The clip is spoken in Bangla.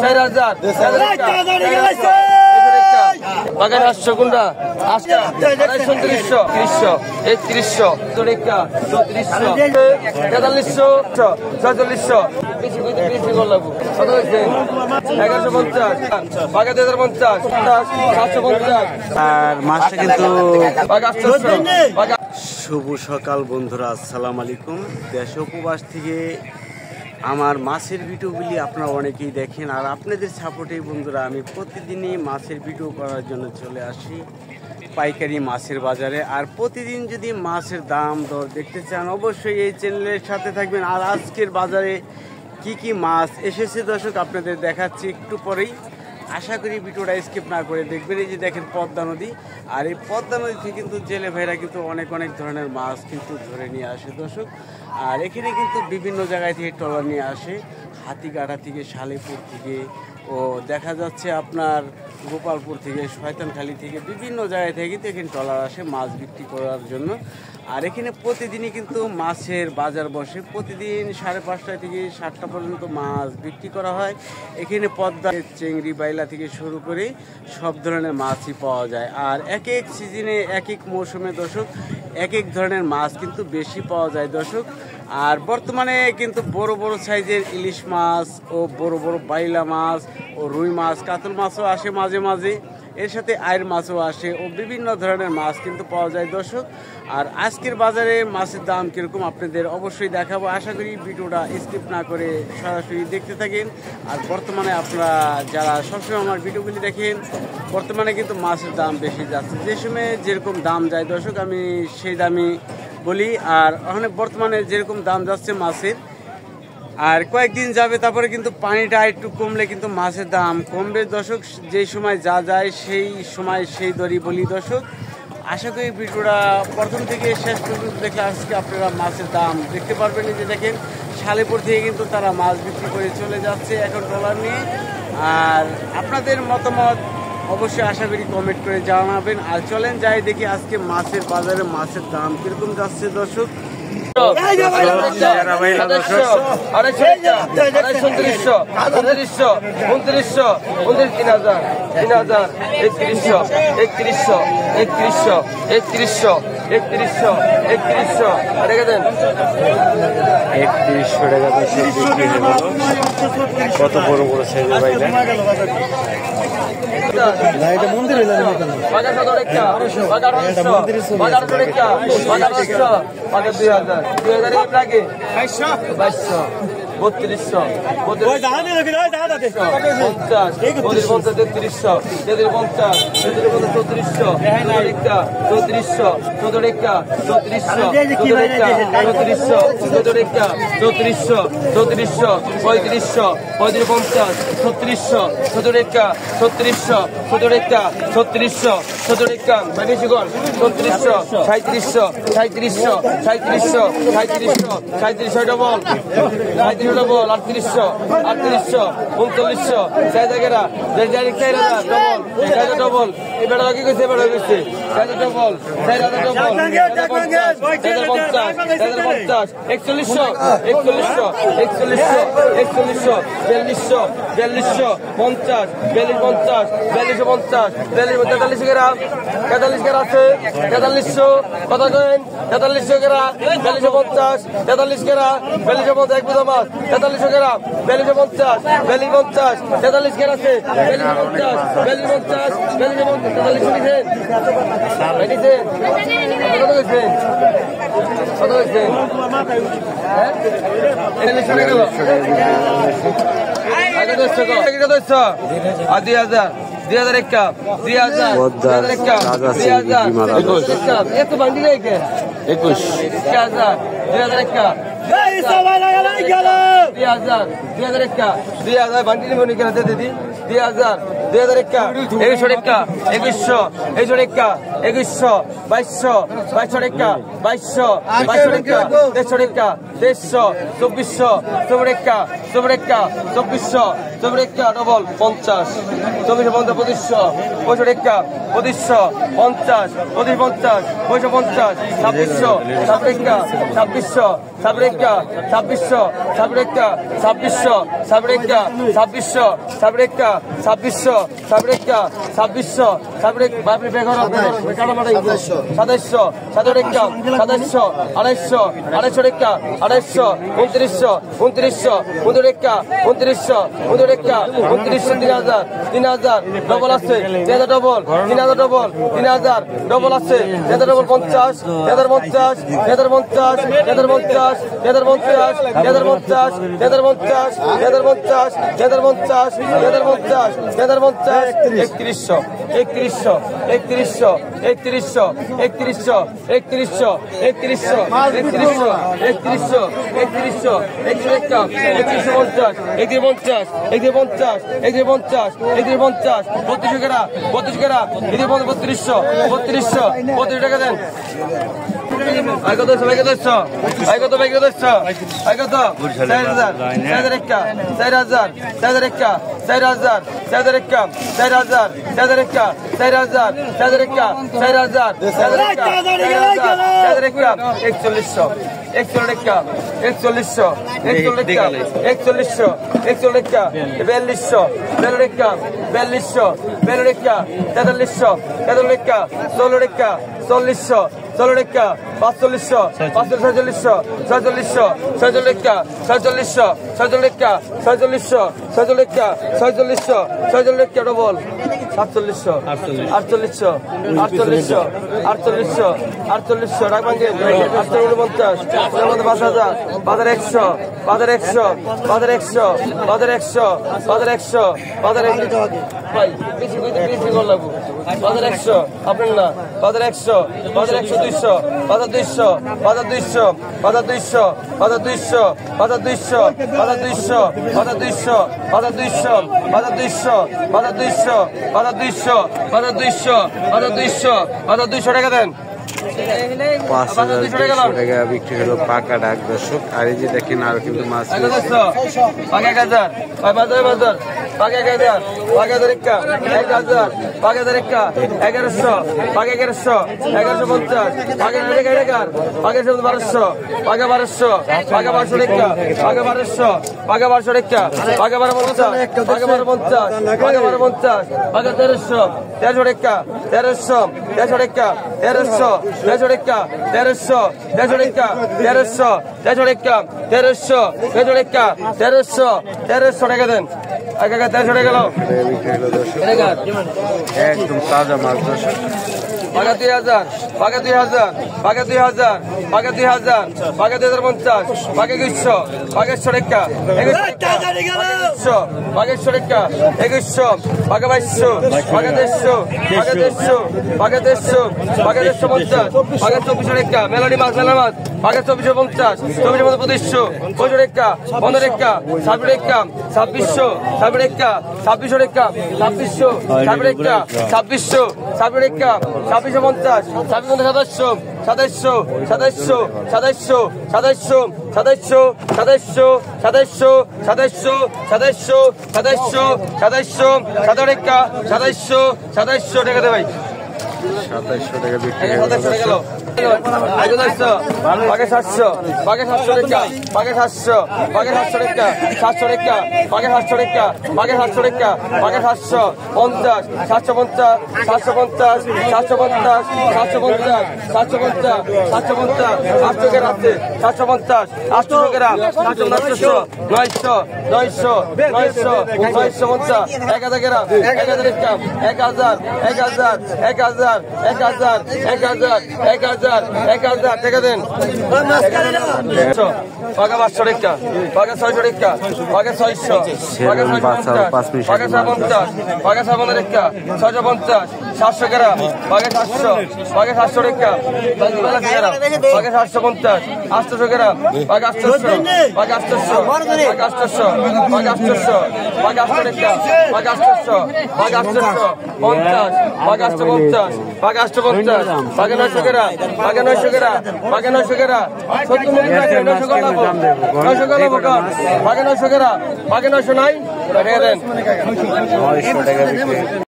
4000 বাগান 800 গুন্ডা 229 30 3100 3400 4300 বেশি করলাম কত হয়েছে 1150 বাগা 2050 750 আর মাছটা কিন্তু বাগা 800 শুভ সকাল বন্ধুরা, আসসালামু আলাইকুম। দেশ উপবাস থেকে আমার মাছের ভিডিওগুলি আপনারা অনেকেই দেখেন, আর আপনাদের সাপোর্টেই বন্ধুরা আমি প্রতিদিনই মাছের ভিডিও করার জন্য চলে আসি পাইকারি মাছের বাজারে। আর প্রতিদিন যদি মাছের দাম দর দেখতে চান অবশ্যই এই চ্যানেলের সাথে থাকবেন। আর আজকের বাজারে কি কি মাছ এসেছে দর্শক আপনাদের দেখাচ্ছি একটু পরেই। আশা করি ভিডিওটা স্কিপ না করে দেখবেন। এই যে দেখেন পদ্মা নদী, আর এই পদ্মা নদী থেকে কিন্তু জেলে ভাইরা কিন্তু অনেক ধরনের মাছ কিন্তু ধরে নিয়ে আসে দর্শক। আর এখানে কিন্তু বিভিন্ন জায়গায় থেকে ট্রলার নিয়ে আসে, হাতিগাড়া থেকে, শালেপুর থেকে, ও দেখা যাচ্ছে আপনার গোপালপুর থেকে, শয়তানখালী থেকে, বিভিন্ন জায়গায় থেকে কিন্তু এখানে ট্রলার আসে মাছ বিক্রি করার জন্য। আর এখানে প্রতিদিনই কিন্তু মাছের বাজার বসে, প্রতিদিন 5:30 থেকে 7টা পর্যন্ত মাছ বিক্রি করা হয়। এখানে পদ্মা, চেংড়ি, বাইলা থেকে শুরু করে সব ধরনের মাছই পাওয়া যায়। আর এক এক সিজনে এক এক মৌসুমে দর্শক এক এক ধরনের মাছ কিন্তু বেশি পাওয়া যায় দর্শক। আর বর্তমানে কিন্তু বড় বড় সাইজের ইলিশ মাছ ও বড় বড় বাইলা মাছ ও রুই মাছ, কাতল মাছও আসে মাঝে মাঝে, এর সাথে আয়ের মাছও আসে ও বিভিন্ন ধরনের মাছ কিন্তু পাওয়া যায় দর্শক। আর আজকের বাজারে মাছের দাম কীরকম আপনাদের অবশ্যই দেখাবো। আশা করি ভিডিওটা স্কিপ না করে সরাসরি দেখতে থাকেন। আর বর্তমানে আপনারা যারা সবসময় আমার ভিডিওগুলি দেখেন, বর্তমানে কিন্তু মাছের দাম বেশি যাচ্ছে, যে সময় যেরকম দাম যায় দর্শক আমি সেই দামই বলি। আর ওখানে বর্তমানে যেরকম দাম যাচ্ছে মাছের, আর কয়েকদিন যাবে তারপরে কিন্তু পানিটা একটু কমলে কিন্তু মাছের দাম কমবে দর্শক। যেই সময় যা যায় সেই সময় সেই দরই বলি দর্শক। আশা করি ভিডিওটা প্রথম থেকে শেষ পর্যন্ত দেখলে আজকে আপনারা মাছের দাম দেখতে পারবেন। যে দেখেন শালেপুর থেকে কিন্তু তারা মাছ বিক্রি করে চলে যাচ্ছে এখন ট্রলার নিয়ে। আর আপনাদের মতামত অবশ্যই আশা করি কমেন্ট করে জানাবেন। আর চলেন যাই দেখি আজকে মাছের বাজারে মাছের দাম কিরকম যাচ্ছে দর্শক। কত বড় বড় সাইজের বাইরে মন্দির লাগে 3200 ডবল 3800 3900 সাইদাগেরা ডবল এবারে কি কইছে এবারে কইছে সাইদা ডবল সাইদা ডবল 50 4100 4100 50 4250 গেরা 43 গেরা আছে 4300 কত করেন 4300 গেরা 4250 43 গেরা 4250 এক বুদা মাছ 4300 গেরা 4250 43 গেরা আছে 4250 কত হয়েছে আর 2000 একটা 2000 এত বান্ডি নেই কে 21 2000 একটা 2000 বান্ডি নিবো নি কেন দিদি 2000 2000 টাকা 2100 টাকা 2100 টাকা 2100 2200 টাকা 2200 টাকা 2300 টাকা 2300 2400 টাকা 2400 টাকা ডবল 50 2450 2500 টাকা 2500 50 2550 2550 2600 টাকা 2600 টাকা 2600 টাকা 2600 টাকা 2600 টাকা 2600 টাকা 2600 বাপরে বেগর কাটা মারাই 2700 টাকা 2700 2800 টাকা 2800 2900 টাকা 2900 টাকা 3000 ডবল আছে 3000 ডবল 3000 ডবল 3000 ডবল আছে 3000 ডবল 50 50 50 50 টাকা দেন কত ডবল 4700 4800 রাখবেন 5000 বাজার 100 বাজার 100 বাজার 100 বাজার 100 বাজার 100 বাজার 100 ভাই বেশি করলাম বাজার 100 আপনার না বাজার 100 বাজার 100 200 বাজার 200 বাজার 200 বাজার 200 বাজার 200 বাজার 200 বাজার 200 বাজার 200 বাজার 200 বাজার 200 বাজার 200 বাজার 200 বাজার 200 বাজার 200 বাজার 200 টাকা দেন 5200 টাকা বিক্রি হলো পাকা ডাক দর্শক। আর এই যে দেখেন আরো কিন্তু মাছ পাকা 1000 বাজার বাজার পাকা 1000 পাকা 1000 পাকা 1100 পাকা 1100 1150 পাকা 1200 পাকা 1200 পাকা 1200 পাকা 1200 টাকা পাকা 1200 পাকা 1200 টাকা পাকা 1250 পাকা 1250 পাকা 1250 পাকা 1300 টাকা 1300 টাকা 1300 টাকা 1300 টাকা 1300 টাকা 1300 টাকা 1300 টাকা দেন টাকা 1300 টাকা গেল একদম তাজা মাছ দর্শক। পাকা 2000 পাকা 2000 পাকা 2000 পাকা 2000 পাকা 2050 পাকা 2100 পাকা 100 টাকা 2100 পাকা 100 টাকা 2100 পাকা 2200 পাকা 150 পাকা 150 পাকা 150 পাকা 150 পাকা 2400 টাকা মেলাডি মাছ মেলা মাছ পাকা 2450 2450 2500 টাকা 15 টাকা 26 টাকা 2600 26 টাকা 2600 টাকা 2600 26 টাকা 2600 26 টাকা 2650 2700 2700 2700 2700 2700 2700 2700 2700 2700 2700 টাকা 2700 টাকা দে ভাই 2700 টাকা বিক্রি হলো 2700 টাকা গেল পাকে 700 পাকে 700 টাকা পাকে 700 পাকে 700 টাকা 700 টাকা পাকে 700 টাকা পাকে 700 টাকা পাকে 700 50 750 750 750 750 750 750 800 গ্রাম আছে 750 800 গ্রাম 750 900 900 900 950 1000 গ্রাম 1000 গ্রাম 1000 1000 1000 1000 1000 1000 টাকা দেন পাকা 500 টাকা পাকা 600 টাকা পাকা 600 পাকা 650 পাকা 750 পাকা 750 টাকা 650 700 গ্রাম পাকা 700 পাকা 700 টাকা পাকা 750 800 গ্রাম পাকা 800 পাকা 800 পাকা 800 পাকা 800 পাকা 800 টাকা পাকা 800 বাঘ 850 50 বাঘ 850 বাঘ 850 বাঘ 900 কেরা বাঘ 900 কেরা বাঘ 900 কেরা 70 মিনিট লাগে 900 কেরা 900 কেরা বাঘ 900 কেরা বাঘ 900 নাই রেখে দেন 900 টাকা বিক্রি